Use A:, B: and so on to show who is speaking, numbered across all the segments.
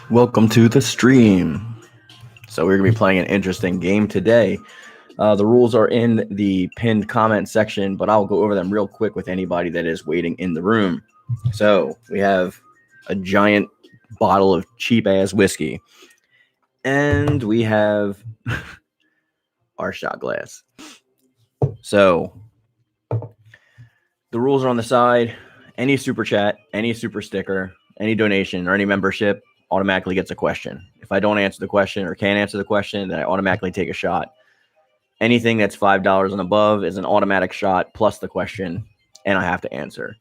A: Welcome to the stream. So we're going to be playing an interesting game today. The rules are in the pinned comment section, but I'll go over them real quick with anybody that is waiting in the room. So we have a giant bottle of cheap-ass whiskey. And we have our shot glass. So the rules are on the side. Any super chat, any super sticker, any donation, or any membership automatically gets a question. If I don't answer the question or can't answer the question, then I automatically take a shot. Anything that's $5 and above is an automatic shot plus the question, and I have to answer.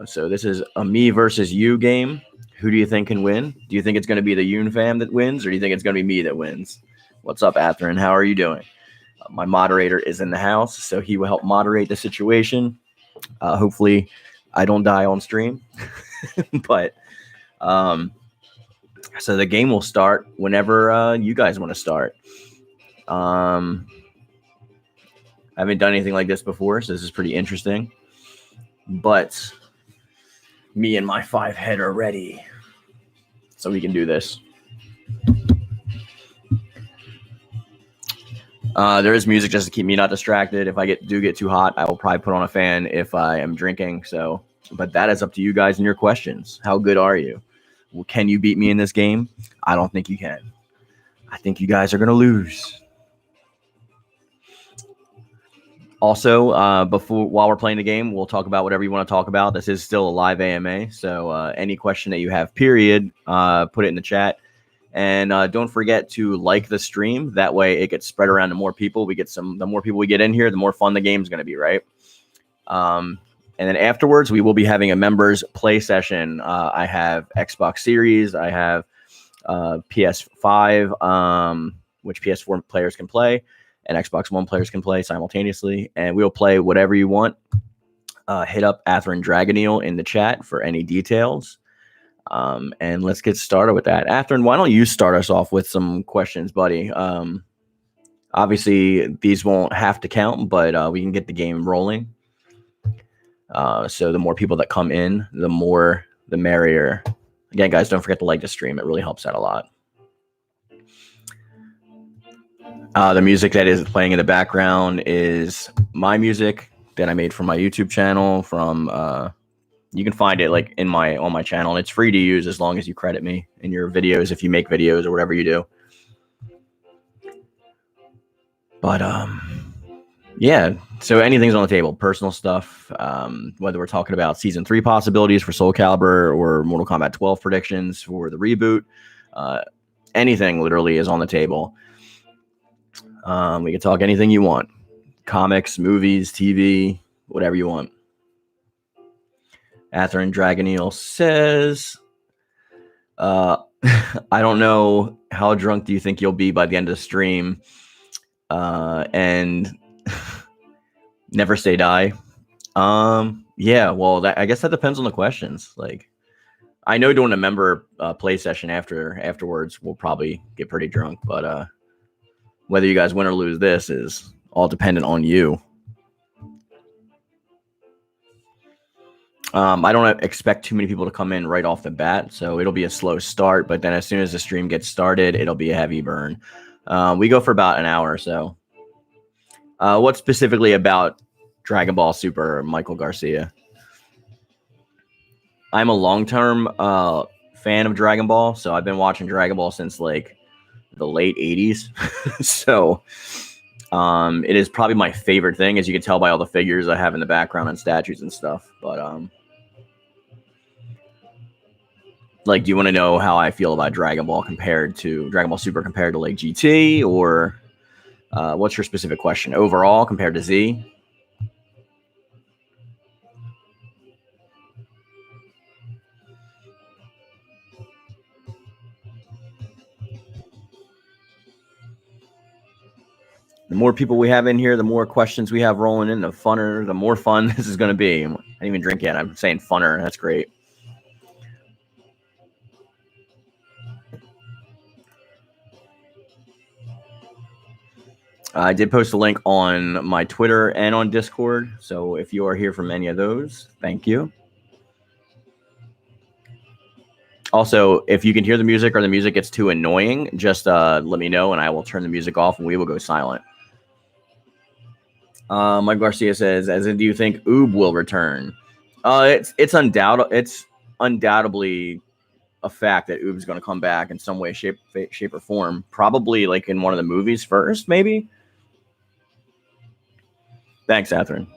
A: So this is a me versus you game. Who do you think can win? Do you think it's going to be the Yoon-Fam that wins, or do you think it's going to be me that wins? What's up, Atherin? How are you doing? My moderator is in the house, so he will help moderate the situation. Hopefully, I don't die on stream. But so the game will start whenever you guys want to start. I haven't done anything like this before, so this is pretty interesting. But me and my 5 head are ready, so we can do this. There is music just to keep me not distracted. If I do get too hot, I will probably put on a fan if I am drinking. So, but that is up to you guys and your questions. How good are you? Well, can you beat me in this game? I don't think you can. I think you guys are going to lose. Also, while we're playing the game, we'll talk about whatever you want to talk about. This is still a live AMA, so any question that you have, period, put it in the chat. And don't forget to like the stream. That way it gets spread around to more people. The more people we get in here, the more fun the game's going to be, right? And then afterwards, we will be having a members play session. I have Xbox Series. I have PS5, which PS4 players can play, and Xbox One players can play simultaneously. And we'll play whatever you want. Hit up Atherin Dragoneel in the chat for any details. And let's get started with that. Atherin, why don't you start us off with some questions, buddy? Obviously, these won't have to count, but we can get the game rolling. So the more people that come in, the merrier. Again, guys, don't forget to like the stream. It really helps out a lot. The music that is playing in the background is my music that I made for my YouTube channel. You can find it like on my channel, and it's free to use as long as you credit me in your videos if you make videos or whatever you do. But yeah, so anything's on the table. Personal stuff, whether we're talking about Season 3 possibilities for Soul Calibur or Mortal Kombat 12 predictions for the reboot, anything literally is on the table. We can talk anything you want. Comics, movies, TV, whatever you want. Atherin Dragoneel says, I don't know, how drunk do you think you'll be by the end of the stream? And never say die. Yeah, well, I guess that depends on the questions. Like, I know doing a member play session afterwards, we'll probably get pretty drunk, but whether you guys win or lose this is all dependent on you. I don't expect too many people to come in right off the bat, so it'll be a slow start, but then as soon as the stream gets started, it'll be a heavy burn. We go for about an hour or so. What specifically about Dragon Ball Super, Michael Garcia? I'm a long-term fan of Dragon Ball, so I've been watching Dragon Ball since like the late 80s. So it is probably my favorite thing, as you can tell by all the figures I have in the background and statues and stuff. But like, do you want to know how I feel about Dragon Ball Super compared to like GT, or what's your specific question? Overall compared to Z? The more people we have in here, the more questions we have rolling in, the more fun this is going to be. I didn't even drink yet. I'm saying funner. That's great. I did post a link on my Twitter and on Discord. So if you are here from any of those, thank you. Also, if you can hear the music or the music gets too annoying, just let me know and I will turn the music off and we will go silent. Mike Garcia says, as in, do you think Oob will return? It's undoubtedly a fact that Oob's going to come back in some way, shape or form. Probably like in one of the movies first, maybe. Thanks, Catherine.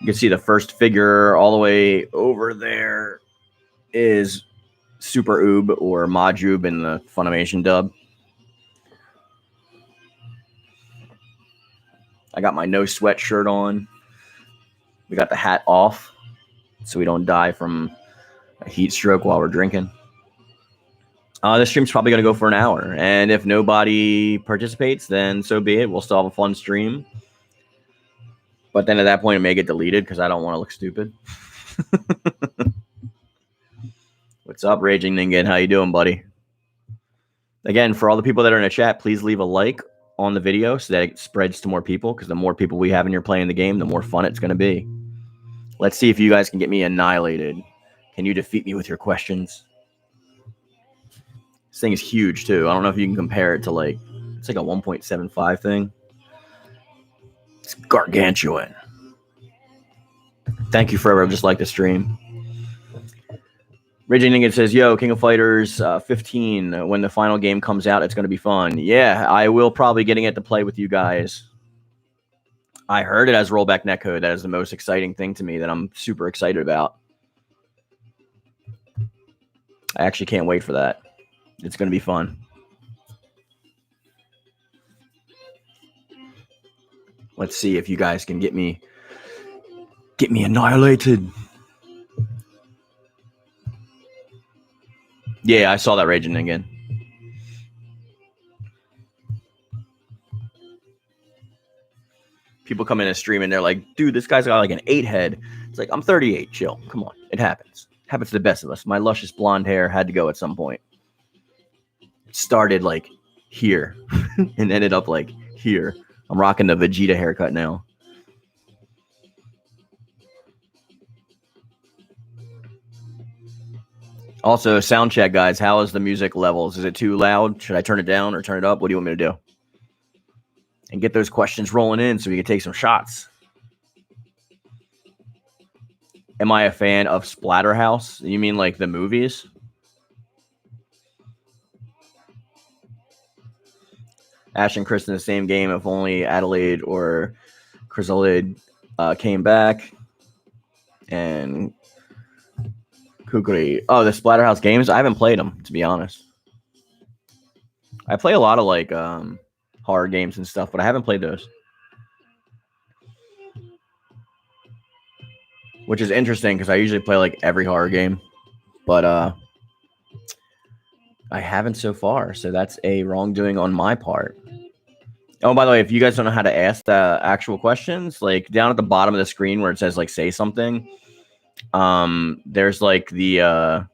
A: You can see the first figure all the way over there is Super Oob or Majoob in the Funimation dub. I got my no sweat shirt on. We got the hat off so we don't die from a heat stroke while we're drinking. This stream's probably going to go for an hour. And if nobody participates, then so be it. We'll still have a fun stream. But then at that point, it may get deleted because I don't want to look stupid. What's up, Raging Ningen? How you doing, buddy? Again, for all the people that are in the chat, please leave a like on the video so that it spreads to more people, because the more people we have in here playing the game, the more fun it's going to be. Let's see if you guys can get me annihilated. Can you defeat me with your questions? This thing is huge, too. I don't know if you can compare it to, like, it's like a 1.75 thing. It's gargantuan. Thank you, Forever. Just like the stream. Raging Ningen says, yo, King of Fighters 15, when the final game comes out, it's going to be fun. Yeah, I will probably getting it to play with you guys. I heard it has rollback netcode. That is the most exciting thing to me that I'm super excited about. I actually can't wait for that. It's going to be fun. Let's see if you guys can get me annihilated. Yeah, I saw that Raging again. People come in and stream and they're like, dude, this guy's got like an 8 head. It's like, I'm 38. Chill. Come on. It happens. It happens to the best of us. My luscious blonde hair had to go at some point. It started like here and ended up like here. I'm rocking the Vegeta haircut now. Also, sound check, guys. How is the music levels? Is it too loud? Should I turn it down or turn it up? What do you want me to do? And get those questions rolling in so we can take some shots. Am I a fan of Splatterhouse? You mean like the movies? Ash and Chris in the same game. If only Adelaide or Chrysalid came back. And Kukuri. Oh, the Splatterhouse games? I haven't played them, to be honest. I play a lot of like horror games and stuff, but I haven't played those. Which is interesting because I usually play like every horror game. But I haven't so far, so that's a wrongdoing on my part. Oh, by the way, if you guys don't know how to ask the actual questions, like down at the bottom of the screen where it says like say something, there's like the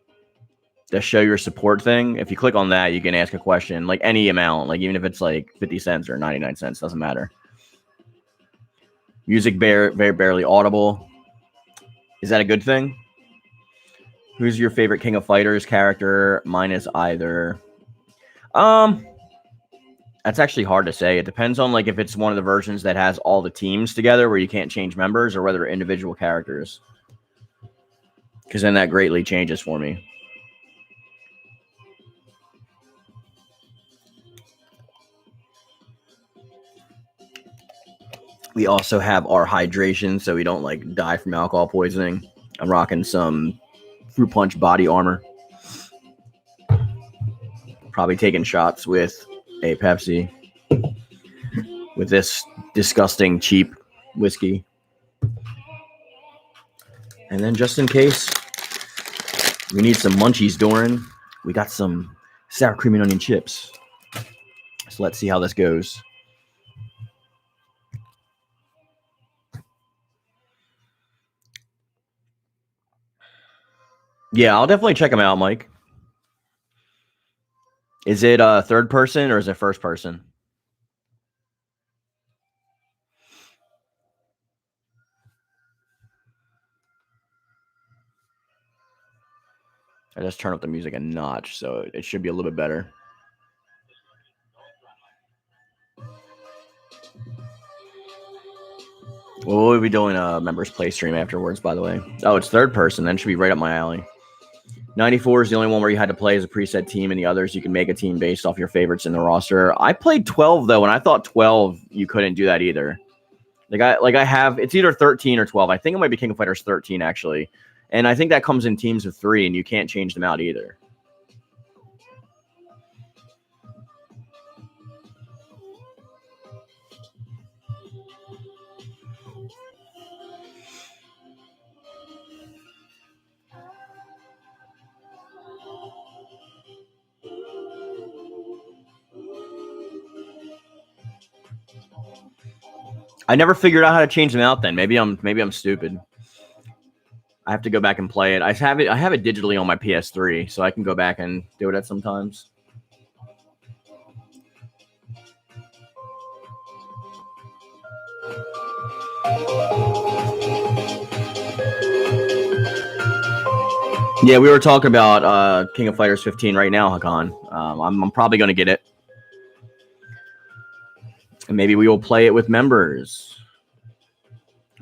A: show your support thing. If you click on that, you can ask a question, like any amount, like even if it's like 50 cents or 99 cents, doesn't matter. Music very barely audible. Is that a good thing? Who's your favorite King of Fighters character? Mine is either. That's actually hard to say. It depends on like if it's one of the versions that has all the teams together where you can't change members, or whether they're individual characters. Because then that greatly changes for me. We also have our hydration so we don't like die from alcohol poisoning. I'm rocking some Fruit Punch body armor. Probably taking shots with a Pepsi with this disgusting cheap whiskey. And then just in case we need some munchies, Doran, we got some sour cream and onion chips. So let's see how this goes. Yeah, I'll definitely check them out, Mike. Is it third person or is it first person? I just turn up the music a notch, so it should be a little bit better. Well, we'll be doing a members play stream afterwards, by the way. Oh, it's third person. Then it should be right up my alley. 94 is the only one where you had to play as a preset team, and the others you can make a team based off your favorites in the roster. I played 12 though, and I thought 12 you couldn't do that either. I have, it's either 13 or 12. I think it might be King of Fighters 13 actually, and I think that comes in teams of 3, and you can't change them out either. I never figured out how to change them out. Then maybe I'm stupid. I have to go back and play it. I have it digitally on my PS3, so I can go back and do it at sometimes. Yeah, we were talking about King of Fighters 15 right now, Hakan. I'm probably going to get it. And maybe we will play it with members.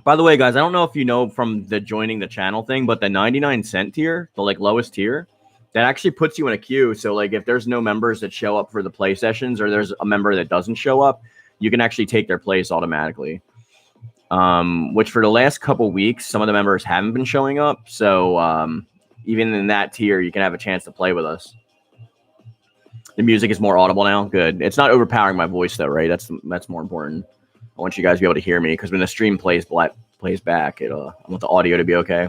A: By the way, guys, I don't know if you know from the joining the channel thing, but the 99-cent tier, the lowest tier, that actually puts you in a queue. So if there's no members that show up for the play sessions, or there's a member that doesn't show up, you can actually take their place automatically. Which for the last couple weeks, some of the members haven't been showing up. So even in that tier, you can have a chance to play with us. The music is more audible now. Good. It's not overpowering my voice though, right? That's more important. I want you guys to be able to hear me, because when the stream plays back, I want the audio to be okay.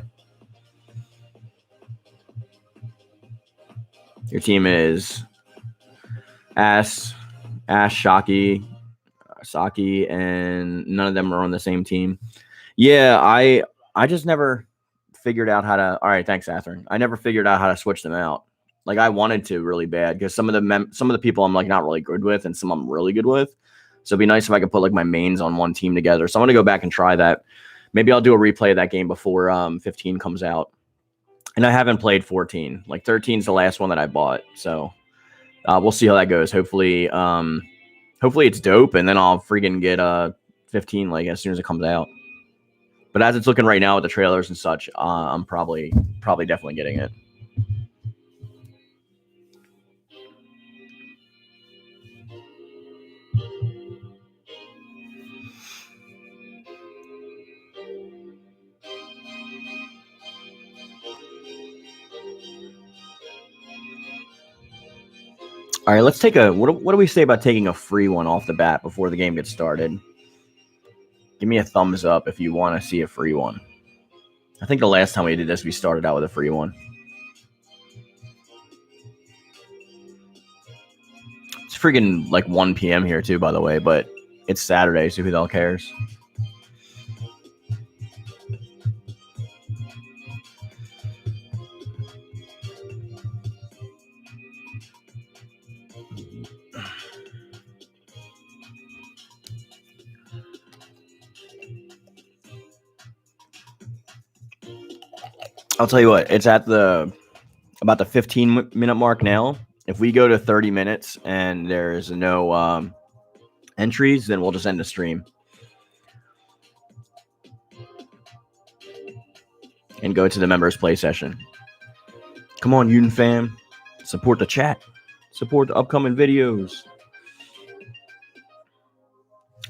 A: Your team is Ash, Shocky, Saki, and none of them are on the same team. Yeah, I just never figured out how to. All right, thanks, Atherine. I never figured out how to switch them out. I wanted to really bad, because some of the people I'm not really good with, and some I'm really good with. So it'd be nice if I could put my mains on one team together. So I'm gonna go back and try that. Maybe I'll do a replay of that game before 15 comes out. And I haven't played 14. 13 is the last one that I bought. So we'll see how that goes. Hopefully it's dope, and then I'll freaking get 15 as soon as it comes out. But as it's looking right now with the trailers and such, I'm probably definitely getting it. All right, let's take what do we say about taking a free one off the bat before the game gets started? Give me a thumbs up if you want to see a free one. I think the last time we did this, we started out with a free one. It's freaking 1 p.m. here too, by the way, but it's Saturday, so who the hell cares? I'll tell you what, it's at about the 15-minute mark now. If we go to 30 minutes and there's no entries, then we'll just end the stream and go to the members play session. Come on, Yoon-Fam, support the chat, support the upcoming videos.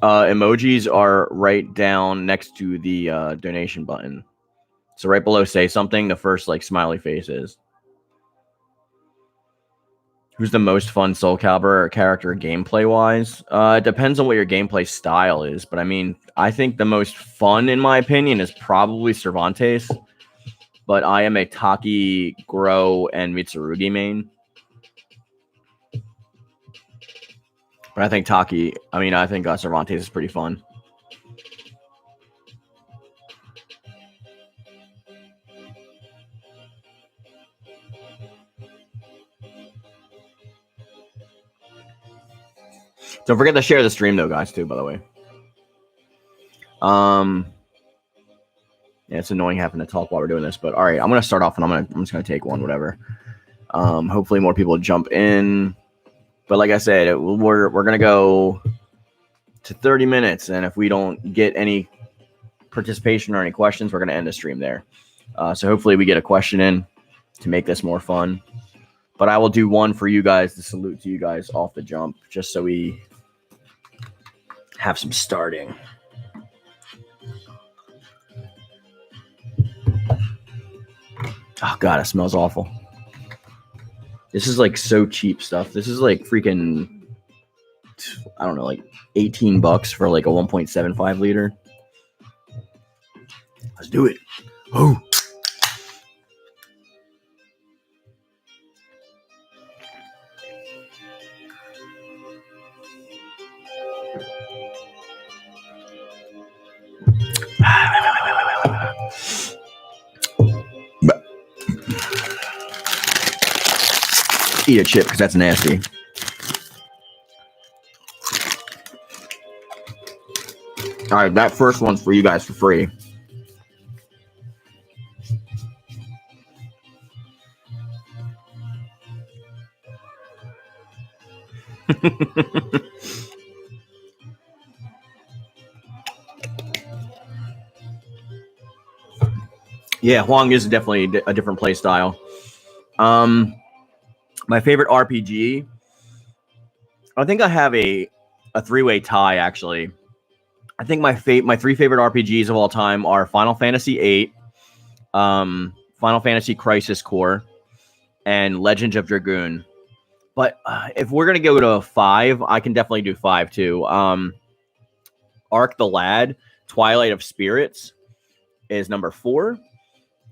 A: Emojis are right down next to the donation button. So right below say something, the first smiley face is. Who's the most fun Soul Calibur character gameplay wise? It depends on what your gameplay style is, but I mean, I think the most fun in my opinion is probably Cervantes, but I am a Taki, Gro, and Mitsurugi main. But I think I think Cervantes is pretty fun. Don't forget to share the stream though, guys, too, by the way. Yeah, it's annoying having to talk while we're doing this, but all right, I'm gonna start off and I'm just gonna take one, whatever. Hopefully more people jump in. But like I said, we're going to go to 30 minutes. And if we don't get any participation or any questions, we're going to end the stream there. So hopefully we get a question in to make this more fun. But I will do one for you guys to salute to you guys off the jump, just so we have some starting. Oh, God, it smells awful. This is like so cheap stuff. This is like freaking, I don't know, like $18 for like a 1.75 liter. Let's do it. Oh. Eat a chip because that's nasty. All right, that first one's for you guys for free. Yeah, Huang is definitely a different play style. My favorite RPG, I think I have a three-way tie, actually. I think my three favorite RPGs of all time are Final Fantasy VIII, Final Fantasy Crisis Core, and Legends of Dragoon. But if we're going to go to 5, I can definitely do 5 too. Arc the Lad, Twilight of Spirits is number 4.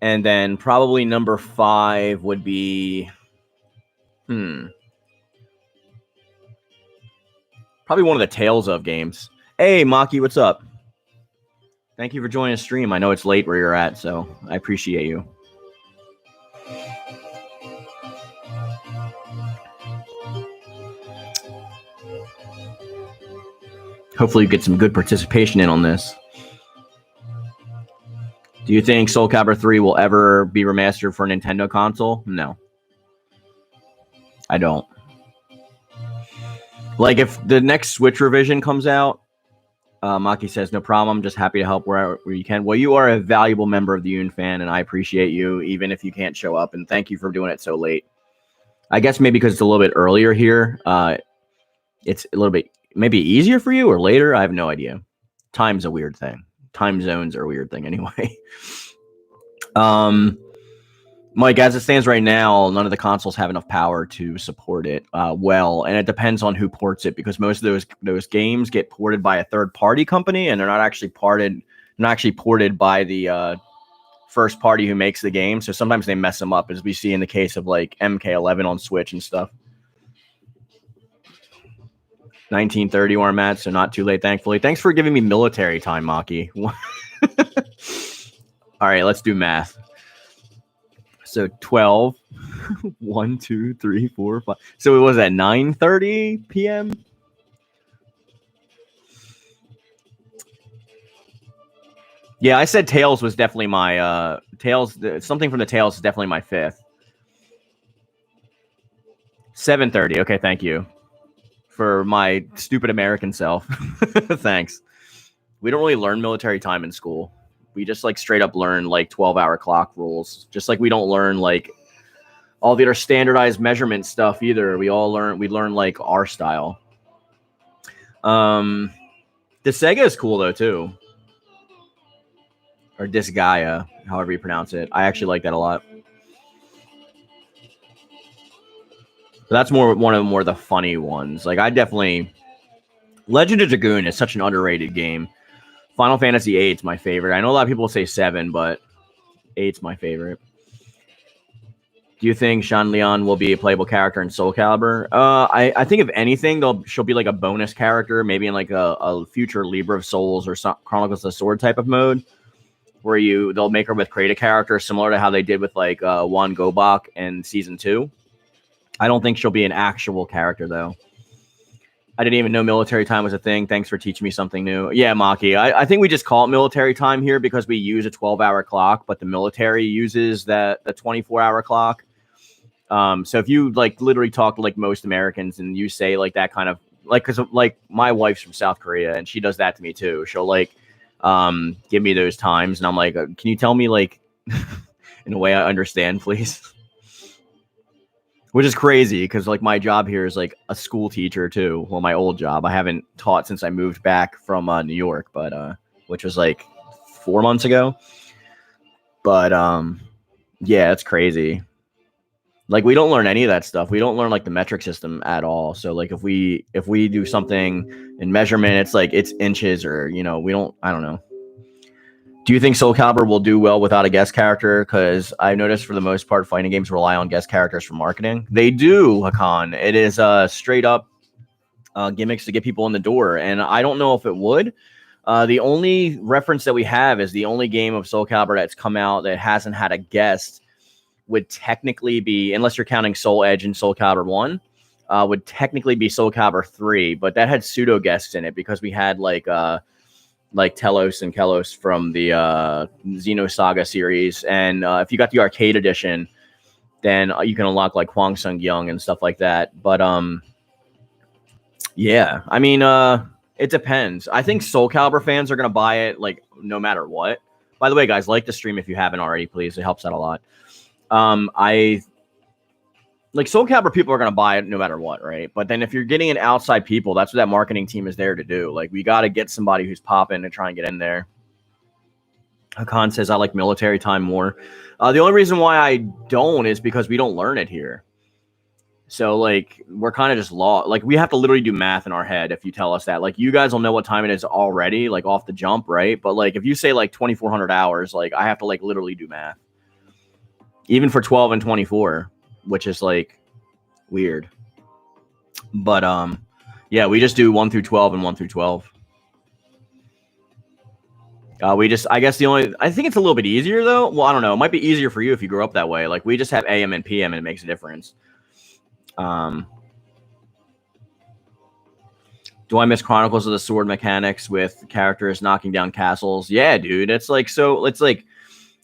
A: And then probably number 5 would be... Probably one of the Tales of games. Hey, Maki, what's up? Thank you for joining the stream. I know it's late where you're at, so I appreciate you. Hopefully you get some good participation in on this. Do you think Soul Calibur 3 will ever be remastered for a Nintendo console? No. I don't. Like, if the next Switch revision comes out, Maki says, no problem. I'm just happy to help where you can. Well, you are a valuable member of the Yoon-Fan, and I appreciate you, even if you can't show up. And thank you for doing it so late. I guess maybe because it's a little bit earlier here, it's a little bit maybe easier for you or later. I have no idea. Time's a weird thing. Time zones are a weird thing anyway. Mike, as it stands right now, none of the consoles have enough power to support it well, and it depends on who ports it, because most of those games get ported by a third-party company, and they're not actually ported by the first party who makes the game. So sometimes they mess them up, as we see in the case of like MK11 on Switch and stuff. 1930 where I'm at, so not too late, thankfully. Thanks for giving me military time, Maki. All right, let's do math. So 12, 1, 2, 3, 4, 5. So it was at 9:30 p.m. Yeah, I said Tails was definitely my Tails. Something from the Tails is definitely my 5th. 7:30. Okay, thank you for my stupid American self. Thanks. We don't really learn military time in school. We just like straight up learn like 12-hour clock rules. Just like we don't learn like all the other standardized measurement stuff either. We learn like our style. The Sega is cool though too. Or Disgaea, however you pronounce it. I actually like that a lot. But that's one of the funny ones. Like I definitely Legend of Dragoon is such an underrated game. Final Fantasy VIII is my favorite. I know a lot of people say 7, but 8's my favorite. Do you think Shan Lian will be a playable character in Soul Calibur? I think if anything, she'll be like a bonus character, maybe in like a future Libra of Souls or Chronicles of the Sword type of mode, where they'll make her with create a character similar to how they did with like Wan Gobak in Season 2. I don't think she'll be an actual character though. I didn't even know military time was a thing. Thanks for teaching me something new. Yeah, Maki. I think we just call it military time here because we use a 12-hour clock, but the military uses the 24-hour clock. So if you like literally talk to like most Americans and you say like that kind of like, because like my wife's from South Korea and she does that to me too. She'll like give me those times and I'm like, can you tell me like in a way I understand, please? Which is crazy because like my job here is like a school teacher too. Well, my old job, I haven't taught since I moved back from New York, but which was like 4 months ago. But yeah, it's crazy. Like we don't learn any of that stuff. We don't learn like the metric system at all. So like if we do something in measurement, it's like it's inches or I don't know. Do you think Soul Calibur will do well without a guest character? Because I've noticed for the most part, fighting games rely on guest characters for marketing. They do, Hakan. It is straight up gimmicks to get people in the door. And I don't know if it would. The only reference that we have is the only game of Soul Calibur that's come out that hasn't had a guest would technically be, unless you're counting Soul Edge and Soul Calibur 1, would technically be Soul Calibur 3. But that had pseudo guests in it because we had like Telos and Kelos from the Xenosaga series. And if you got the arcade edition, then you can unlock like Hwang Sung Young and stuff like that. But yeah, I mean, it depends. I think Soul Calibur fans are going to buy it like no matter what. By the way, guys, like the stream if you haven't already, please. It helps out a lot. I like Soul Calibur people are going to buy it no matter what, right? But then if you're getting it outside people, that's what that marketing team is there to do. Like, we got to get somebody who's popping and try and get in there. Hakan says, I like military time more. The only reason why I don't is because we don't learn it here. So, like, we're kind of just lost. Like, we have to literally do math in our head if you tell us that. Like, you guys will know what time it is already, like, off the jump, right? But, like, if you say, like, 2,400 hours, like, I have to, like, literally do math. Even for 12 and 24, which is like weird. But yeah, we just do 1 through 12 and 1 through 12. I guess I think it's a little bit easier though. Well, I don't know. It might be easier for you if you grew up that way. Like we just have AM and PM and it makes a difference. Do I miss Chronicles of the Sword mechanics with characters knocking down castles? Yeah, dude. It's like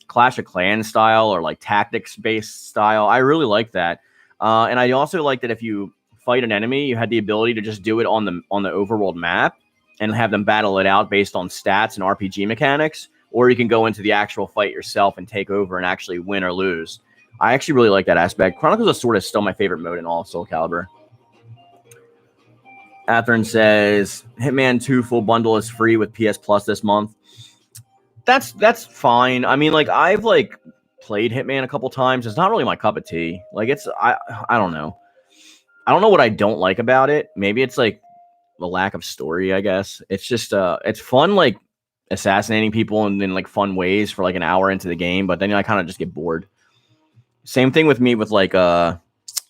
A: Clash of Clans style or like tactics based style. I really like that. And I also like that if you fight an enemy, you had the ability to just do it on the overworld map and have them battle it out based on stats and RPG mechanics, or you can go into the actual fight yourself and take over and actually win or lose. I actually really like that aspect. Chronicles of Sword is still my favorite mode in all of Soul Calibur. Athern says Hitman 2 full bundle is free with PS Plus this month. That's fine. I mean, like I've like played Hitman a couple times. It's not really my cup of tea. Like I don't know. I don't know what I don't like about it. Maybe it's like the lack of story, I guess. It's just it's fun like assassinating people in like fun ways for like an hour into the game, but then I kind of just get bored. Same thing with me with like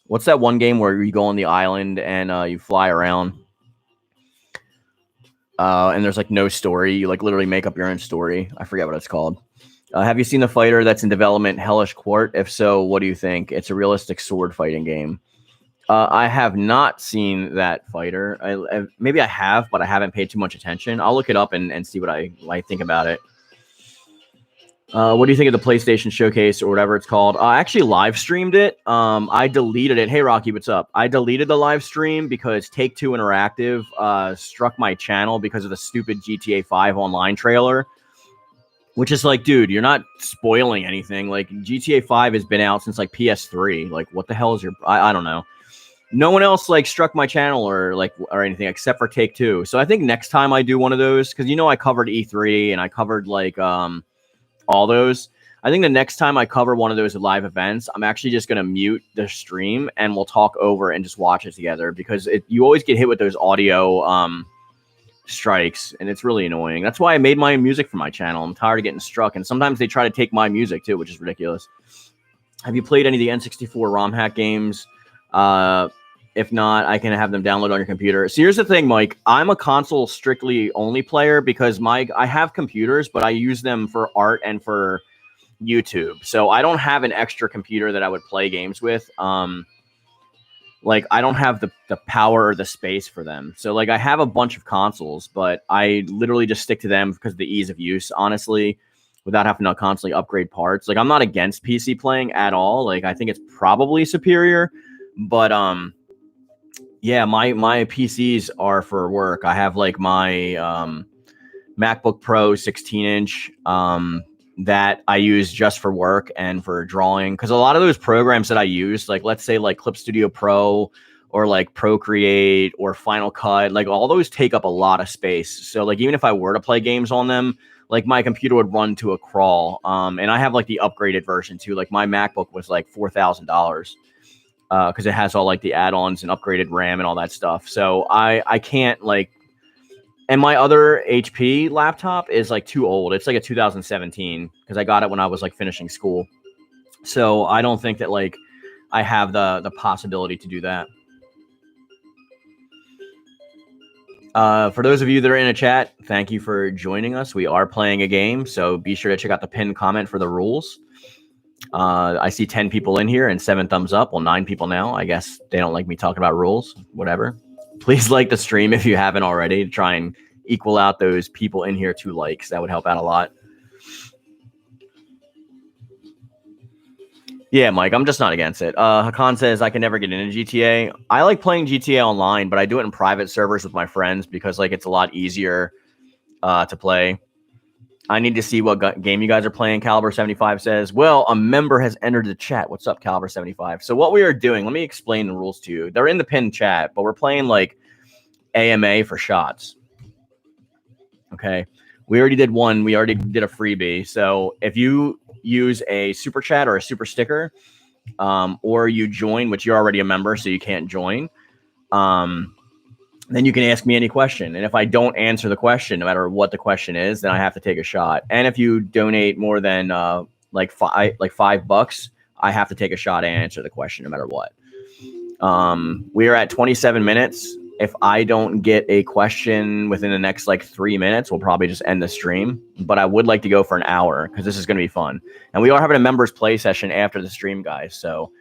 A: what's that one game where you go on the island and you fly around? And there's like no story. You like literally make up your own story. I forget what it's called. Have you seen the fighter that's in development, Hellish Court? If so, what do you think? It's a realistic sword fighting game. I have not seen that fighter. Maybe I have, but I haven't paid too much attention. I'll look it up and see what I think about it. What do you think of the PlayStation Showcase or whatever it's called? I actually live streamed it. I deleted it. Hey, Rocky, what's up? I deleted the live stream because Take-Two Interactive struck my channel because of the stupid GTA 5 online trailer, which is like, dude, you're not spoiling anything. Like, GTA 5 has been out since like PS3. Like, what the hell is your... I don't know. No one else like struck my channel or anything except for Take-Two. So I think next time I do one of those, because I covered E3 and I covered like all those. I think the next time I cover one of those live events, I'm actually just going to mute the stream and we'll talk over and just watch it together, because you always get hit with those audio strikes and it's really annoying. That's why I made my music for my channel. I'm tired of getting struck, and sometimes they try to take my music too, which is ridiculous. Have you played any of the N64 ROM hack games? If not, I can have them download on your computer. So here's the thing, Mike. I'm a console strictly only player because I have computers, but I use them for art and for YouTube. So I don't have an extra computer that I would play games with. Like I don't have the power or the space for them. So like I have a bunch of consoles, but I literally just stick to them because of the ease of use, honestly. without having to constantly upgrade parts. Like, I'm not against PC playing at all. Like, I think it's probably superior, but yeah, my PCs are for work. I have like my MacBook Pro 16-inch that I use just for work and for drawing, because a lot of those programs that I use, like let's say like Clip Studio Pro or like Procreate or Final Cut, like all those take up a lot of space. So like even if I were to play games on them, like my computer would run to a crawl. And I have like the upgraded version too. Like my MacBook was like $4,000 because it has all like the add-ons and upgraded RAM and all that stuff. So I can't like. And my other HP laptop is like too old. It's like a 2017 because I got it when I was like finishing school. So I don't think that like I have the possibility to do that. For those of you that are in a chat, thank you for joining us. We are playing a game, so be sure to check out the pinned comment for the rules. I see 10 people in here and 7 thumbs up. Well, 9 people now. I guess they don't like me talking about rules. Whatever. Please like the stream if you haven't already to try and equal out those people in here 2 likes. That would help out a lot. Yeah, Mike, I'm just not against it. Hakan says I can never get into GTA. I like playing GTA online, but I do it in private servers with my friends because like it's a lot easier to play. I need to see what game you guys are playing. Calibur 75 says, well, a member has entered the chat. What's up, Calibur 75? So what we are doing, let me explain the rules to you. They're in the pinned chat, but we're playing like AMA for shots. Okay. We already did one. We already did a freebie. So if you use a super chat or a super sticker, or you join, which you're already a member, so you can't join, then you can ask me any question. And if I don't answer the question, no matter what the question is, then I have to take a shot. And if you donate more than like $5, I have to take a shot and answer the question no matter what. We are at 27 minutes. If I don't get a question within the next like 3 minutes, we'll probably just end the stream. But I would like to go for an hour because this is going to be fun. And we are having a members play session after the stream, guys. So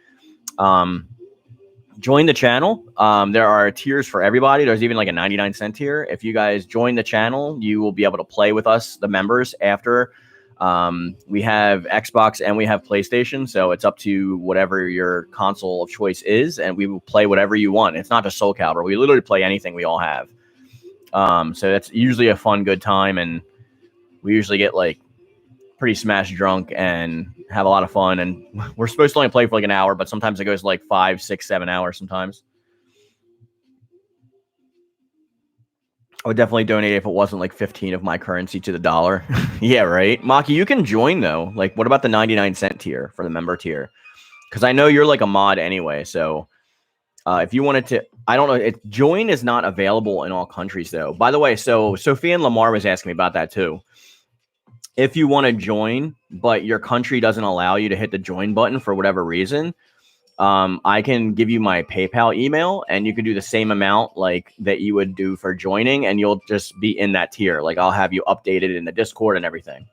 A: join the channel. There are tiers for everybody. There's even like a 99-cent tier. If you guys join the channel, you will be able to play with us, the members, after. We have Xbox and we have PlayStation, so it's up to whatever your console of choice is, and we will play whatever you want. It's not just Soul Calibur. We literally play anything we all have. So that's usually a fun, good time, and we usually get like pretty smash drunk and have a lot of fun. And we're supposed to only play for like an hour, but sometimes it goes like 5, 6, 7 hours sometimes. I would definitely donate if it wasn't like 15 of my currency to the dollar. Yeah, right. Maki, you can join though. Like, what about the 99-cent tier for the member tier? Because I know you're like a mod anyway. So if you wanted to, I don't know. Join is not available in all countries though. By the way, so Sophia and Lamar was asking me about that too. If you want to join, but your country doesn't allow you to hit the join button for whatever reason, I can give you my PayPal email and you can do the same amount like that you would do for joining, and you'll just be in that tier. Like I'll have you updated in the Discord and everything.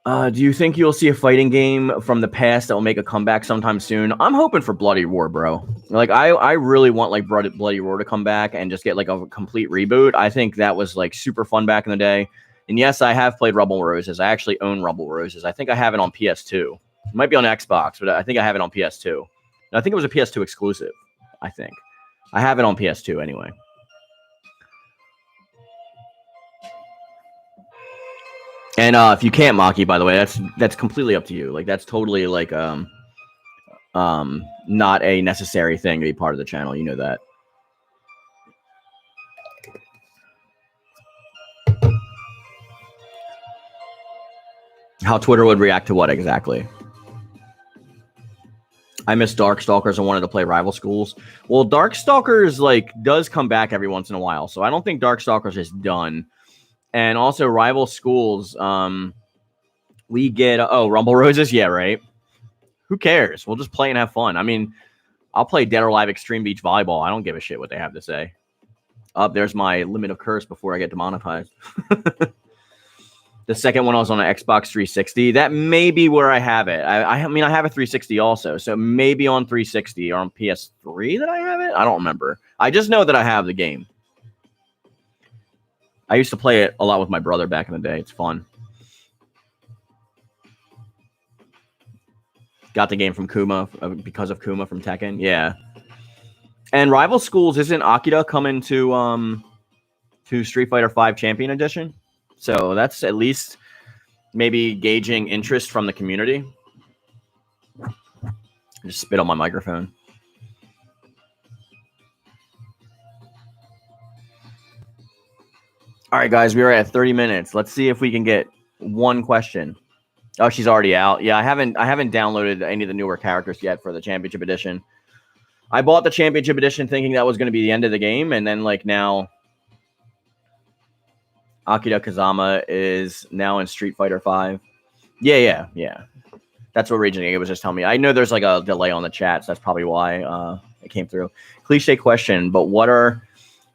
A: Do you think you'll see a fighting game from the past that will make a comeback sometime soon? I'm hoping for Bloody Roar, bro. Like I really want like Bloody Roar to come back and just get like a complete reboot. I think that was like super fun back in the day. And yes, I have played Rumble Roses. I actually own Rumble Roses. I think I have it on PS2. It might be on Xbox, but I think I have it on PS2. And I think it was a PS2 exclusive. I think I have it on PS2 anyway. And if you can't, Maki, by the way, that's completely up to you. Like that's totally like not a necessary thing to be part of the channel. You know that. How Twitter would react to what exactly? I miss Darkstalkers and wanted to play Rival Schools. Well, Darkstalkers like does come back every once in a while, so I don't think Darkstalkers is done. And also Rival Schools, we get Rumble Roses, yeah, right. Who cares? We'll just play and have fun. I mean, I'll play Dead or Alive Extreme Beach Volleyball. I don't give a shit what they have to say. There's my limit of curse before I get demonetized. The second one I was on an Xbox 360. That may be where I have it. I mean, I have a 360 also, so maybe on 360 or on PS3 that I have it. I don't remember. I just know that I have the game. I used to play it a lot with my brother back in the day. It's fun. Got the game from Kuma because of Kuma from Tekken. Yeah. And Rival Schools, isn't Akira coming to Street Fighter V Champion Edition? So that's at least maybe gauging interest from the community. I just spit on my microphone. All right, guys, we are at 30 minutes. Let's see if we can get one question. Oh, she's already out. Yeah, I haven't downloaded any of the newer characters yet for the Championship Edition. I bought the Championship Edition thinking that was going to be the end of the game, and then like now, Akira Kazama is now in Street Fighter V. Yeah. That's what Raging Egg was just telling me. I know there's like a delay on the chat, so that's probably why it came through. Cliche question, but what are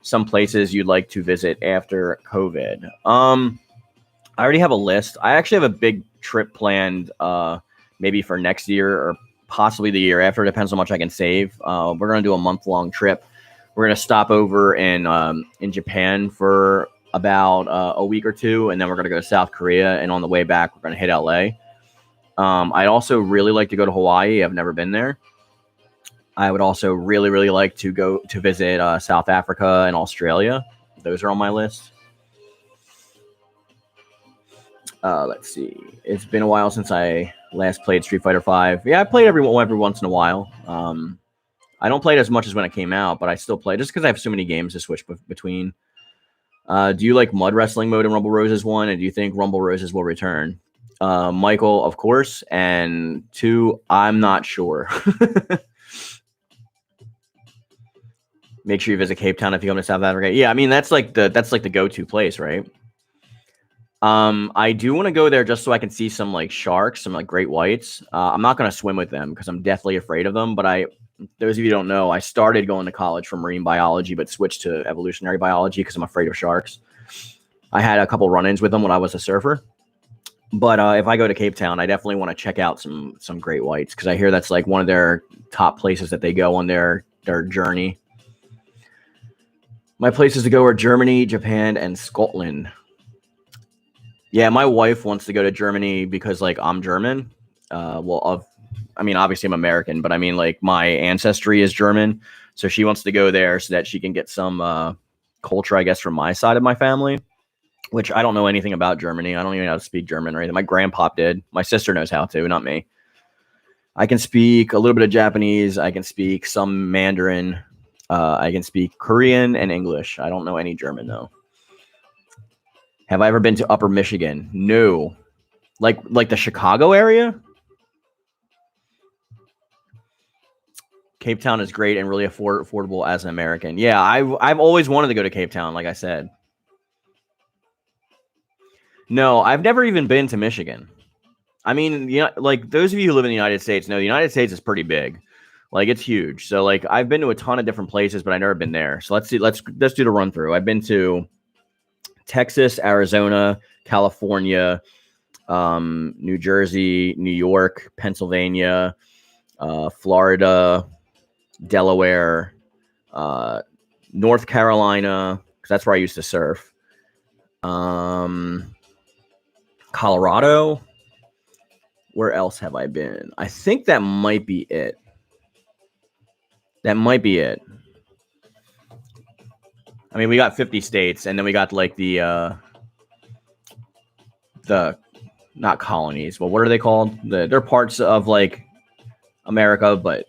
A: some places you'd like to visit after COVID? I already have a list. I actually have a big trip planned maybe for next year or possibly the year after. It depends how much I can save. We're going to do a month-long trip. We're going to stop over in Japan for about a week or two, and then we're going to go to South Korea, and on the way back, we're going to hit LA. I'd also really like to go to Hawaii. I've never been there. I would also really, really like to go to visit South Africa and Australia. Those are on my list. Let's see. It's been a while since I last played Street Fighter V. Yeah, I played every once in a while. I don't play it as much as when it came out, but I still play just because I have so many games to switch between. Do you like Mud Wrestling mode in Rumble Roses 1? And do you think Rumble Roses will return? Michael, of course. And 2, I'm not sure. Make sure you visit Cape Town if you come to South Africa. Yeah, I mean that's like the go-to place, right? I do want to go there just so I can see some like sharks, some like great whites. I'm not going to swim with them because I'm deathly afraid of them. But those of you who don't know, I started going to college for marine biology, but switched to evolutionary biology because I'm afraid of sharks. I had a couple run-ins with them when I was a surfer. But if I go to Cape Town, I definitely want to check out some great whites because I hear that's like one of their top places that they go on their journey. My places to go are Germany, Japan, and Scotland. Yeah, my wife wants to go to Germany because, like, I'm German. Obviously I'm American, but I mean, like, my ancestry is German. So she wants to go there so that she can get some culture, I guess, from my side of my family, which I don't know anything about Germany. I don't even know how to speak German or anything. My grandpa did. My sister knows how to, not me. I can speak a little bit of Japanese. I can speak some Mandarin. I can speak Korean and English. I don't know any German, though. Have I ever been to Upper Michigan? No. Like the Chicago area? Cape Town is great and really affordable as an American. Yeah, I've always wanted to go to Cape Town, like I said. No, I've never even been to Michigan. I mean, like those of you who live in the United States know the United States is pretty big. Like it's huge. So like I've been to a ton of different places, but I've never been there. So let's do the run through. I've been to Texas, Arizona, California, New Jersey, New York, Pennsylvania, Florida, Delaware, North Carolina, because that's where I used to surf. Colorado. Where else have I been? I think that might be it. I mean, we got 50 states, and then we got like the not colonies, but what are they called? They're parts of like America, but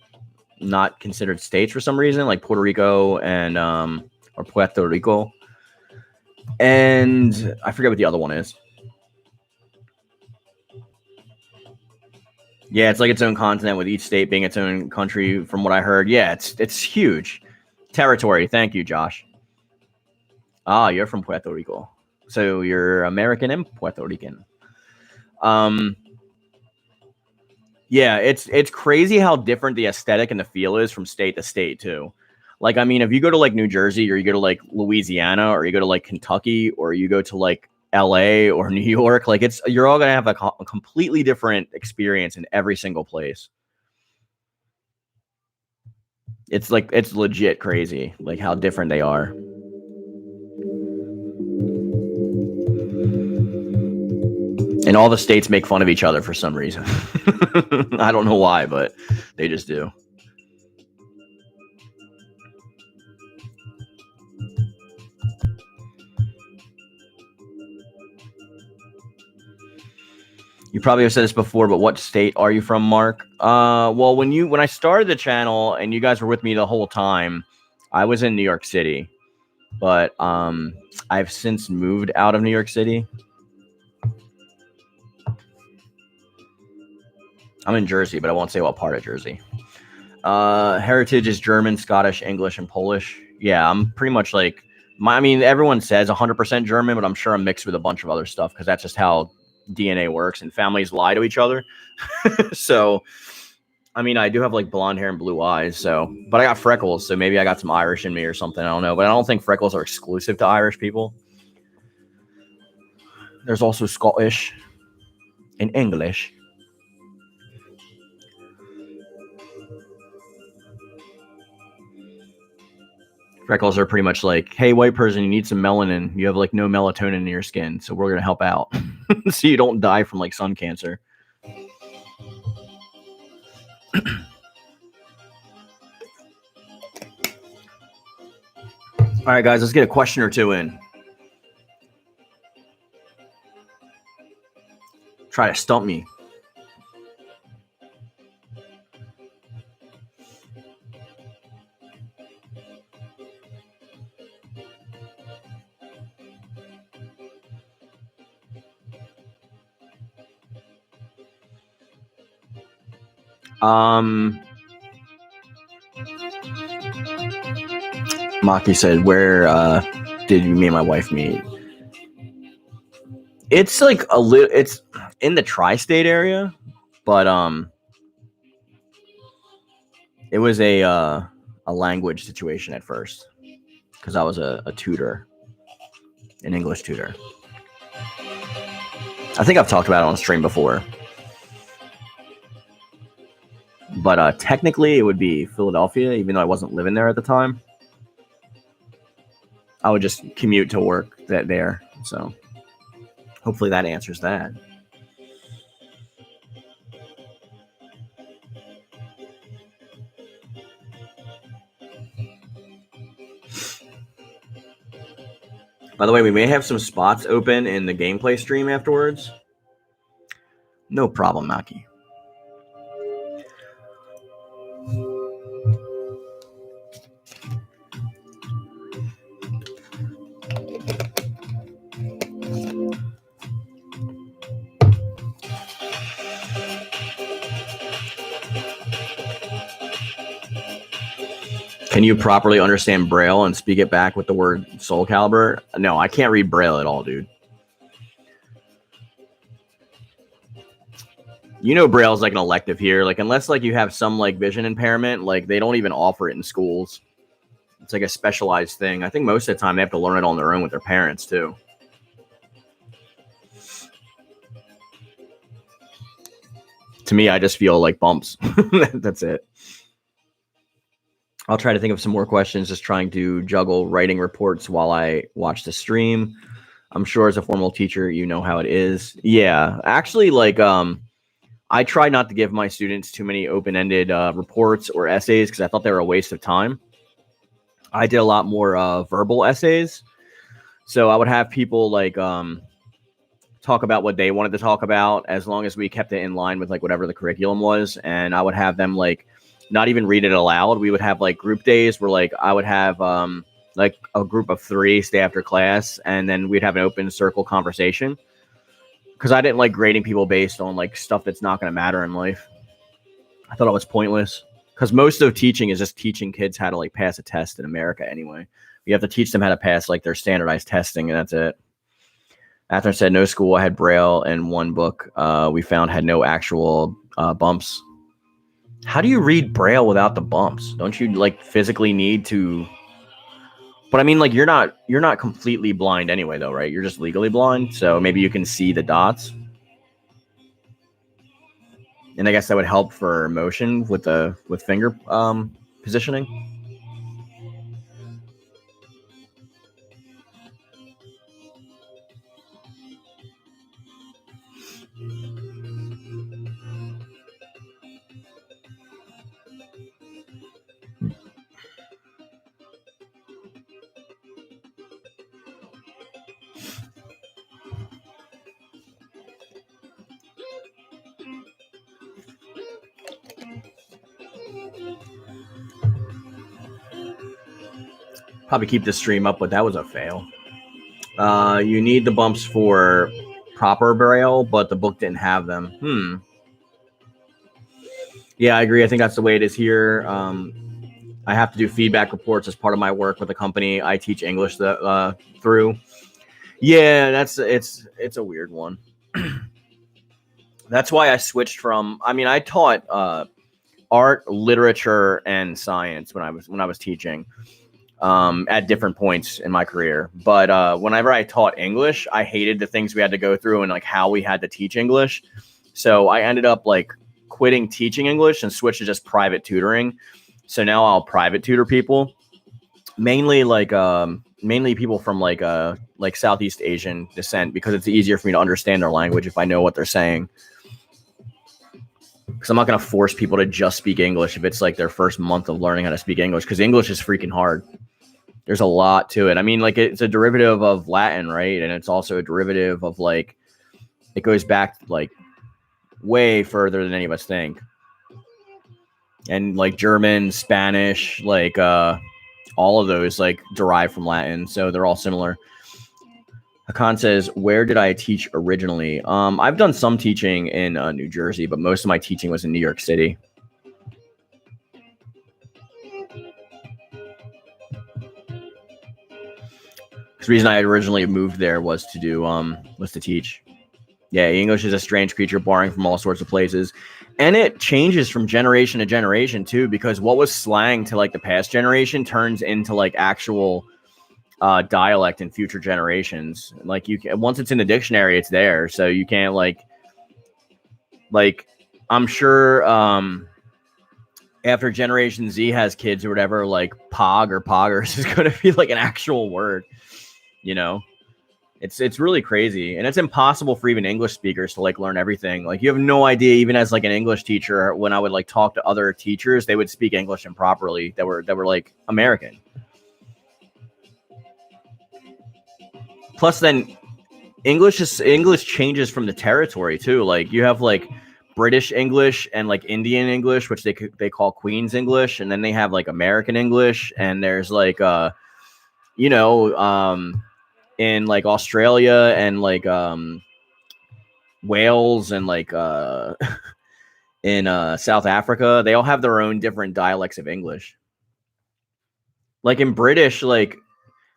A: not considered states for some reason, like Puerto Rico and or Puerto Rico, and I forget what the other one is. Yeah, it's like its own continent with each state being its own country, from what I heard. Yeah, it's huge territory. Thank you, Josh. Ah, you're from Puerto Rico, so you're American and Puerto Rican. Yeah, it's crazy how different the aesthetic and the feel is from state to state too. Like, I mean, if you go to like New Jersey or you go to like Louisiana or you go to like Kentucky or you go to like LA or New York, like you're all gonna have a completely different experience in every single place. It's legit crazy, like how different they are. And all the states make fun of each other for some reason. I don't know why, but they just do. You probably have said this before, but what state are you from, Mark? Well, when I started the channel and you guys were with me the whole time, I was in New York City, but I've since moved out of New York City. I'm in Jersey, but I won't say what part of Jersey. Heritage is German, Scottish, English, and Polish. Yeah, I'm pretty much like I mean, everyone says 100% German, but I'm sure I'm mixed with a bunch of other stuff because that's just how DNA works, and families lie to each other. So, I mean, I do have like blonde hair and blue eyes, so, but I got freckles, so maybe I got some Irish in me or something. I don't know, but I don't think freckles are exclusive to Irish people. There's also Scottish and English. Freckles are pretty much like, hey, white person, you need some melanin. You have like no melatonin in your skin, so we're gonna help out, so you don't die from like sun cancer. All right, guys, let's get a question or two in. Try to stump me. Maki said, where did me and my wife meet? It's like it's in the tri-state area, but it was a language situation at first because I was a tutor, an English tutor. I think I've talked about it on stream before, but technically it would be Philadelphia, even though I wasn't living there at the time. I would just commute to work there, so hopefully that answers that. By the way, we may have some spots open in the gameplay stream afterwards. No problem, Maki. Can you properly understand Braille and speak it back with the word Soul Calibur? No, I can't read Braille at all, dude. You know, Braille is like an elective here. Like, unless like you have some like vision impairment, like they don't even offer it in schools. It's like a specialized thing. I think most of the time they have to learn it on their own with their parents too. To me, I just feel like bumps. That's it. I'll try to think of some more questions, just trying to juggle writing reports while I watch the stream. I'm sure as a formal teacher, you know how it is. Yeah, actually, like, I try not to give my students too many open-ended reports or essays because I thought they were a waste of time. I did a lot more verbal essays. So I would have people like talk about what they wanted to talk about as long as we kept it in line with like whatever the curriculum was. And I would have them like not even read it aloud. We would have like group days where like I would have like a group of 3 stay after class, and then we'd have an open circle conversation. Because I didn't like grading people based on like stuff that's not going to matter in life. I thought it was pointless. Because most of teaching is just teaching kids how to like pass a test in America anyway. You have to teach them how to pass like their standardized testing, and that's it. After I said no school, I had Braille, and one book we found had no actual bumps. How do you read Braille without the bumps? Don't you like physically need to? But I mean, like you're not completely blind anyway, though, right? You're just legally blind, so maybe you can see the dots. And I guess that would help for motion with finger positioning. Probably keep the stream up, but that was a fail. You need the bumps for proper braille, but the book didn't have them. Yeah, I agree. I think that's the way it is here. I have to do feedback reports as part of my work with the company I teach English through. Yeah, it's a weird one. That's why I switched from. I mean, I taught art, literature, and science when I was teaching at different points in my career. But whenever I taught English, I hated the things we had to go through and like how we had to teach English. So I ended up like quitting teaching English and switched to just private tutoring. So now I'll private tutor people, mainly people from like Southeast Asian descent, because it's easier for me to understand their language if I know what they're saying. Because I'm not going to force people to just speak English if it's like their first month of learning how to speak English, because English is freaking hard. There's a lot to it. I mean, like it's a derivative of Latin, right? And it's also a derivative of like, it goes back like way further than any of us think. And like German, Spanish, like all of those like derive from Latin. So they're all similar. Hakan says, where did I teach originally? I've done some teaching in New Jersey, but most of my teaching was in New York City. The reason I originally moved there was to teach. Yeah, English is a strange creature, borrowing from all sorts of places. And it changes from generation to generation too, because what was slang to like the past generation turns into like actual dialect in future generations. Like you can, once it's in the dictionary, it's there. So you can't like I'm sure after Generation Z has kids or whatever, like pog or poggers is going to be like an actual word, you know? It's really crazy, and it's impossible for even English speakers to like learn everything. Like you have no idea, even as like an English teacher, when I would like talk to other teachers, they would speak English improperly that were like American. Plus, then English changes from the territory too. Like you have like British English and like Indian English, which they call Queen's English, and then they have like American English, and there's like in like Australia and like Wales and like in South Africa, they all have their own different dialects of English. Like in British, like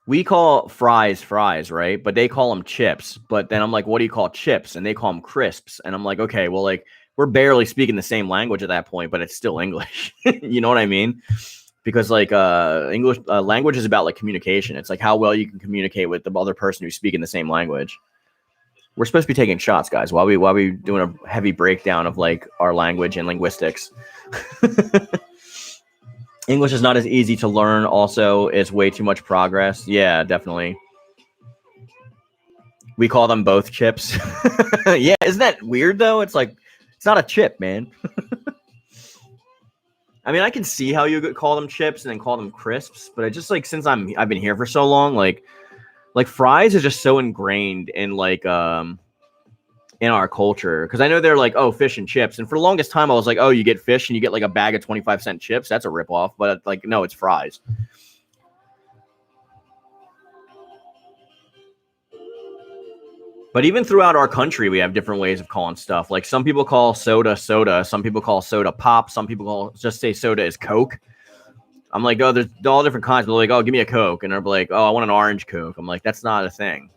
A: we call fries, right? But they call them chips. But then I'm like, what do you call chips? And they call them crisps. And I'm like, okay, well, like we're barely speaking the same language at that point, but it's still English. You know what I mean? Because like English language is about like communication. It's like how well you can communicate with the other person who's speaking the same language. We're supposed to be taking shots, guys, while we doing a heavy breakdown of like our language and linguistics. English is not as easy to learn. Also, it's way too much progress. Yeah, definitely. We call them both chips. Yeah, isn't that weird though? It's like it's not a chip, man. I mean, I can see how you could call them chips and then call them crisps, but I just like since I've been here for so long, like fries is just so ingrained in like in our culture, because I know they're like, oh, fish and chips, and for the longest time I was like, oh, you get fish and you get like a bag of 25-cent chips. That's a ripoff, but like no, it's fries. But even throughout our country, we have different ways of calling stuff. Like some people call soda soda, some people call soda pop, some people just say soda is Coke. I'm like, oh, there's all different kinds. They're like, oh, give me a Coke, and they're like, oh, I want an orange Coke. I'm like, that's not a thing.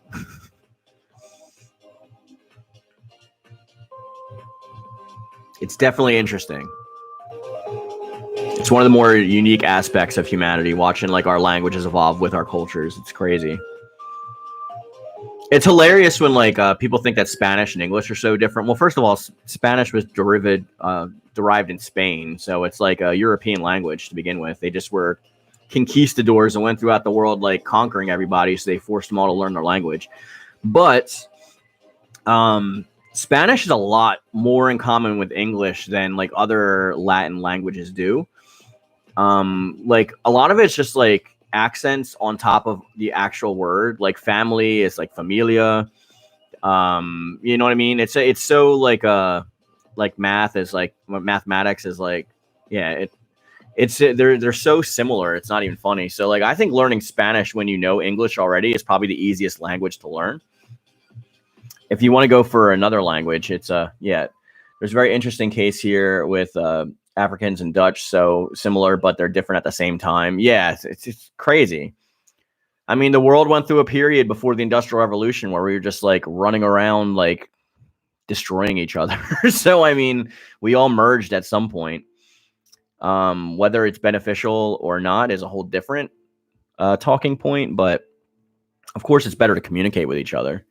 A: It's definitely interesting. It's one of the more unique aspects of humanity, watching like our languages evolve with our cultures. It's crazy. It's hilarious when like people think that Spanish and English are so different. Well, first of all, Spanish was derived in Spain, so it's like a European language to begin with. They just were conquistadors and went throughout the world like conquering everybody, so they forced them all to learn their language. But Spanish is a lot more in common with English than like other Latin languages do. Like a lot of it's just like accents on top of the actual word. Like family is like familia. You know what I mean? It's so like math is like mathematics is like, yeah, It's they're so similar. It's not even funny. So like I think learning Spanish when you know English already is probably the easiest language to learn. If you want to go for another language, it's yeah. There's a very interesting case here with Africans and Dutch, so similar, but they're different at the same time. Yeah, it's crazy. I mean, the world went through a period before the Industrial Revolution where we were just like running around like destroying each other. So I mean, we all merged at some point. Whether it's beneficial or not is a whole different talking point, but of course it's better to communicate with each other.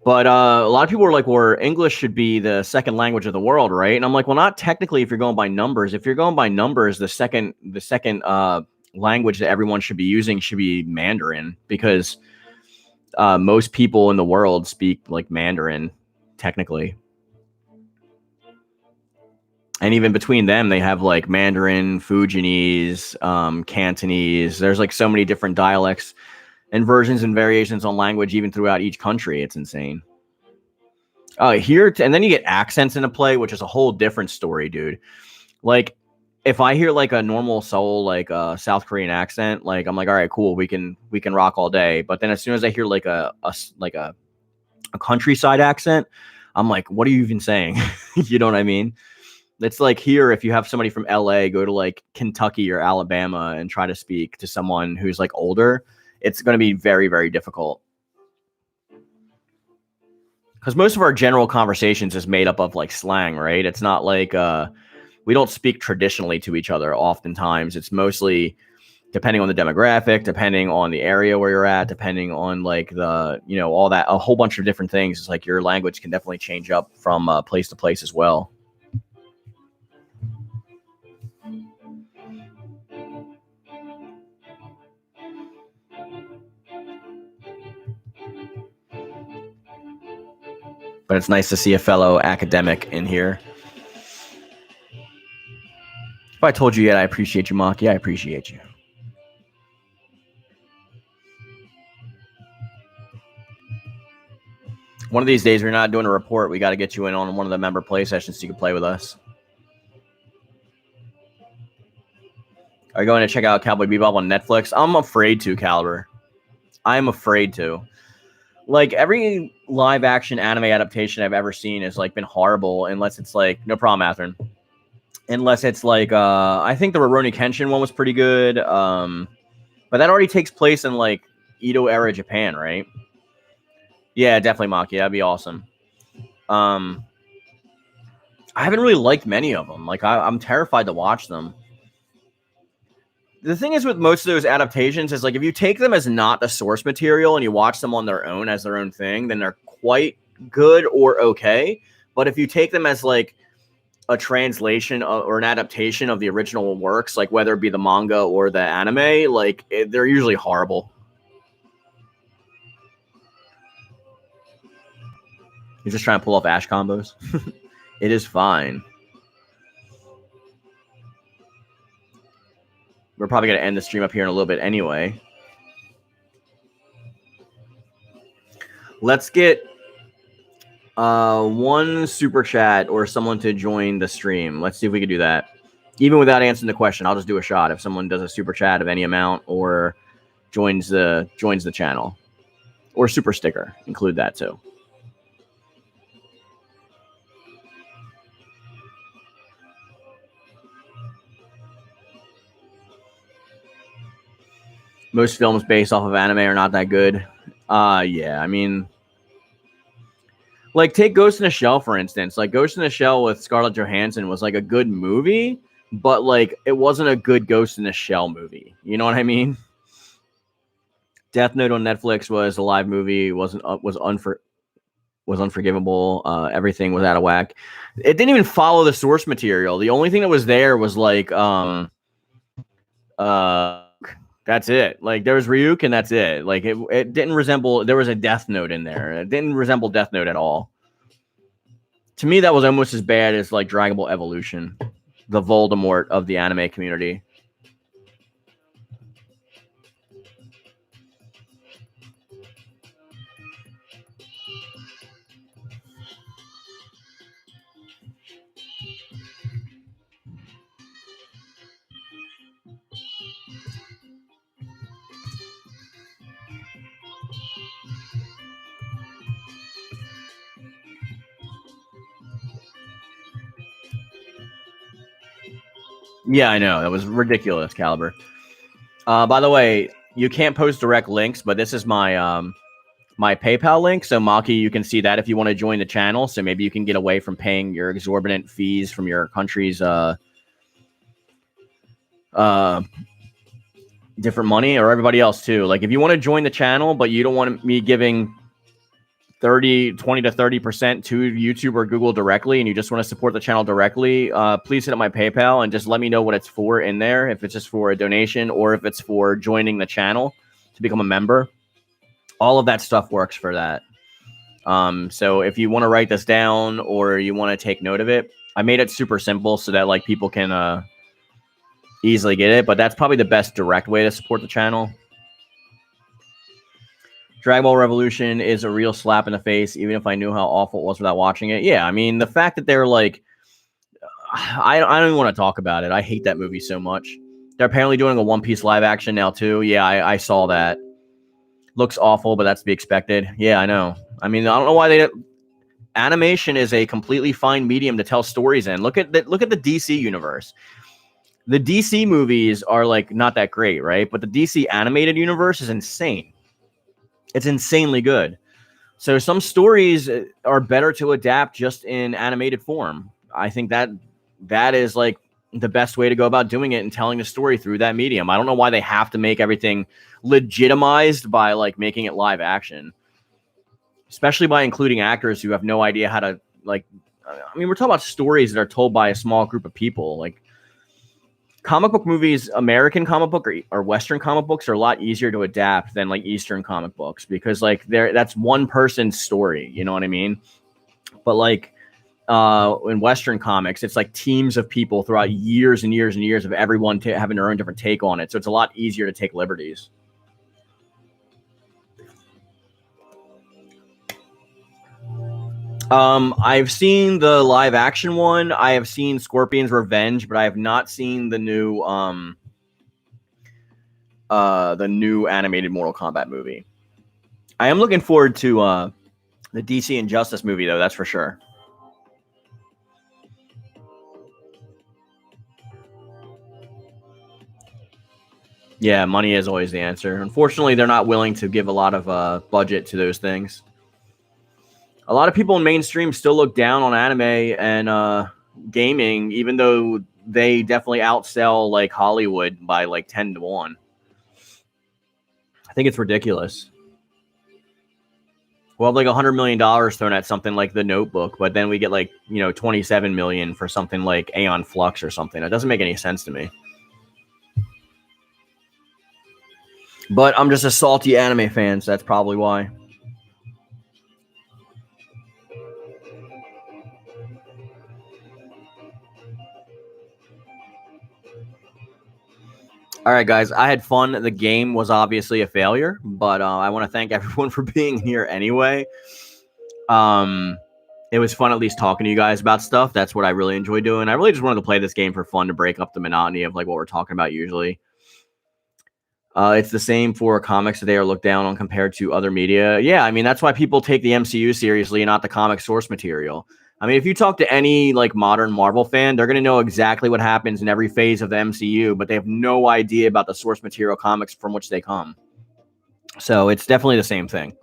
A: But a lot of people are like, well, English should be the second language of the world, right? And I'm like, well, not technically if you're going by numbers. If you're going by numbers, the second language that everyone should be using should be Mandarin, because most people in the world speak like Mandarin, technically. And even between them, they have like Mandarin, Fujianese, Cantonese. There's like so many different dialects and versions and variations on language, even throughout each country. It's insane. And then you get accents into play, which is a whole different story, dude. Like, if I hear like a normal Seoul, like a South Korean accent, like I'm like, all right, cool, we can rock all day. But then as soon as I hear like a countryside accent, I'm like, what are you even saying? You know what I mean? It's like here, if you have somebody from LA go to like Kentucky or Alabama and try to speak to someone who's like older, it's going to be very, very difficult. Because most of our general conversations is made up of like slang, right? It's not like we don't speak traditionally to each other oftentimes. It's mostly depending on the demographic, depending on the area where you're at, depending on like the, you know, all that, a whole bunch of different things. It's like your language can definitely change up from place to place as well. But it's nice to see a fellow academic in here. If I told you yet, I appreciate you, Maki. I appreciate you. One of these days, we're not doing a report. We got to get you in on one of the member play sessions so you can play with us. Are you going to check out Cowboy Bebop on Netflix? I'm afraid to, Calibur. I'm afraid to. Like, every live action anime adaptation I've ever seen has like been horrible, unless it's like, no problem, Athrun. Unless it's like, I think the Rurouni Kenshin one was pretty good. But that already takes place in like Edo era Japan, right? Yeah, definitely, Maki. That'd be awesome. I haven't really liked many of them. Like, I'm terrified to watch them. The thing is with most of those adaptations is like if you take them as not the source material and you watch them on their own as their own thing, then they're quite good or okay. But if you take them as like a translation or an adaptation of the original works, like whether it be the manga or the anime, like they're usually horrible. You're just trying to pull off Ash combos. It is fine. We're probably going to end the stream up here in a little bit anyway. Let's get one super chat or someone to join the stream. Let's see if we can do that. Even without answering the question, I'll just do a shot if someone does a super chat of any amount or joins the channel. Or super sticker. Include that too. Most films based off of anime are not that good. Yeah, I mean, like take Ghost in the Shell for instance. Like Ghost in the Shell with Scarlett Johansson was like a good movie, but like it wasn't a good Ghost in the Shell movie. You know what I mean? Death Note on Netflix was a live movie. Was unforgivable. Everything was out of whack. It didn't even follow the source material. The only thing that was there was like that's it. Like there was Ryuk and that's it. Like it didn't resemble. There was a Death Note in there. It didn't resemble Death Note at all. To me, that was almost as bad as like Dragon Ball Evolution, the Voldemort of the anime community. Yeah, I know. That was ridiculous, Calibur. By the way, you can't post direct links, but this is my my PayPal link. So Maki, you can see that if you want to join the channel. So maybe you can get away from paying your exorbitant fees from your country's different money, or everybody else too. Like if you want to join the channel, but you don't want me giving 20 to 30% to YouTube or Google directly, and you just want to support the channel directly, please hit up my PayPal and just let me know what it's for in there. If it's just for a donation or if it's for joining the channel to become a member, all of that stuff works for that. So if you want to write this down or you want to take note of it, I made it super simple so that like people can easily get it, but that's probably the best direct way to support the channel. Dragon Ball Revolution is a real slap in the face, even if I knew how awful it was without watching it. Yeah, I mean, the fact that they're like, I don't even want to talk about it. I hate that movie so much. They're apparently doing a One Piece live action now, too. Yeah, I saw that. Looks awful, but that's to be expected. Yeah, I know. I mean, I don't know why they... Animation is a completely fine medium to tell stories in. Look at the DC universe. The DC movies are, like, not that great, right? But the DC animated universe is insane. It's insanely good. So some stories are better to adapt just in animated form. I think that is like the best way to go about doing it and telling the story through that medium. I don't know why they have to make everything legitimized by like making it live action, especially by including actors who have no idea how to like. I mean, we're talking about stories that are told by a small group of people. Like comic book movies, American comic book or Western comic books are a lot easier to adapt than like Eastern comic books because like that's one person's story. You know what I mean? But like in Western comics, it's like teams of people throughout years and years and years of everyone having their own different take on it. So it's a lot easier to take liberties. I've seen the live action one. I have seen Scorpion's Revenge, but I have not seen the new animated Mortal Kombat movie. I am looking forward to the DC Injustice movie, though. That's for sure. Yeah, money is always the answer. Unfortunately, they're not willing to give a lot of budget to those things. A lot of people in mainstream still look down on anime and gaming, even though they definitely outsell like Hollywood by like 10 to 1. I think it's ridiculous. We'll have like $100 million thrown at something like The Notebook, but then we get like, 27 million for something like Aeon Flux or something. It doesn't make any sense to me. But I'm just a salty anime fan, so that's probably why. All right, guys, I had fun. The game was obviously a failure, but I want to thank everyone for being here anyway. It was fun at least talking to you guys about stuff. That's what I really enjoy doing. I really just wanted to play this game for fun to break up the monotony of like what we're talking about usually. It's the same for comics today are looked down on compared to other media. Yeah, I mean, that's why people take the MCU seriously and not the comic source material. I mean, if you talk to any like modern Marvel fan, they're going to know exactly what happens in every phase of the MCU, but they have no idea about the source material comics from which they come. So it's definitely the same thing.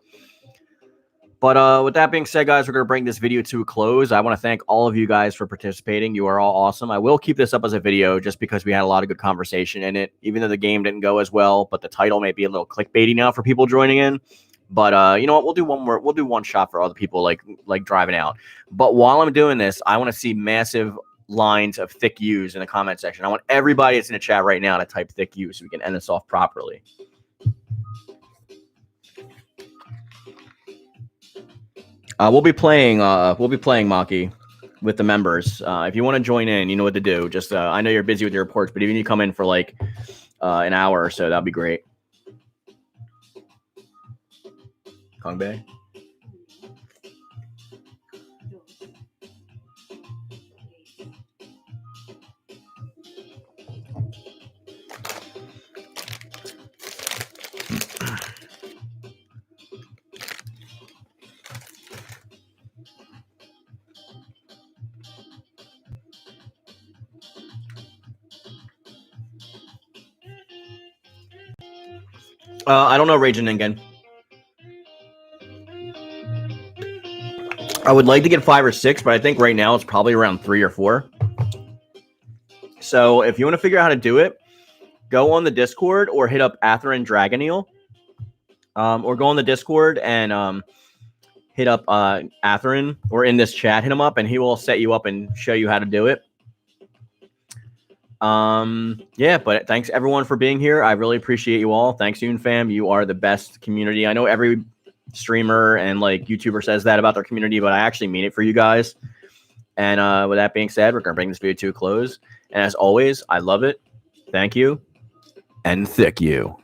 A: But with that being said, guys, we're going to bring this video to a close. I want to thank all of you guys for participating. You are all awesome. I will keep this up as a video just because we had a lot of good conversation in it, even though the game didn't go as well. But the title may be a little clickbaity now for people joining in. But you know what? We'll do one more. We'll do one shot for other people like driving out. But while I'm doing this, I want to see massive lines of thick U's in the comment section. I want everybody that's in the chat right now to type thick U so we can end this off properly. We'll be playing Maki with the members. If you want to join in, you know what to do. Just I know you're busy with your reports, but even if you come in for like an hour or so, that'd be great. Kong Bay. I don't know Raging Ningen. I would like to get 5 or 6, but I think right now it's probably around 3 or 4. So if you want to figure out how to do it, go on the Discord or hit up Atherin Dragoneel. Or go on the Discord and hit up Atherin, or in this chat, hit him up, and he will set you up and show you how to do it. Yeah, but thanks everyone for being here. I really appreciate you all. Thanks, Yoon-Fam. You are the best community. I know every streamer and like YouTuber says that about their community, but I actually mean it for you guys. And with that being said, we're gonna bring this video to a close. And as always, I love it. Thank you, and thick you.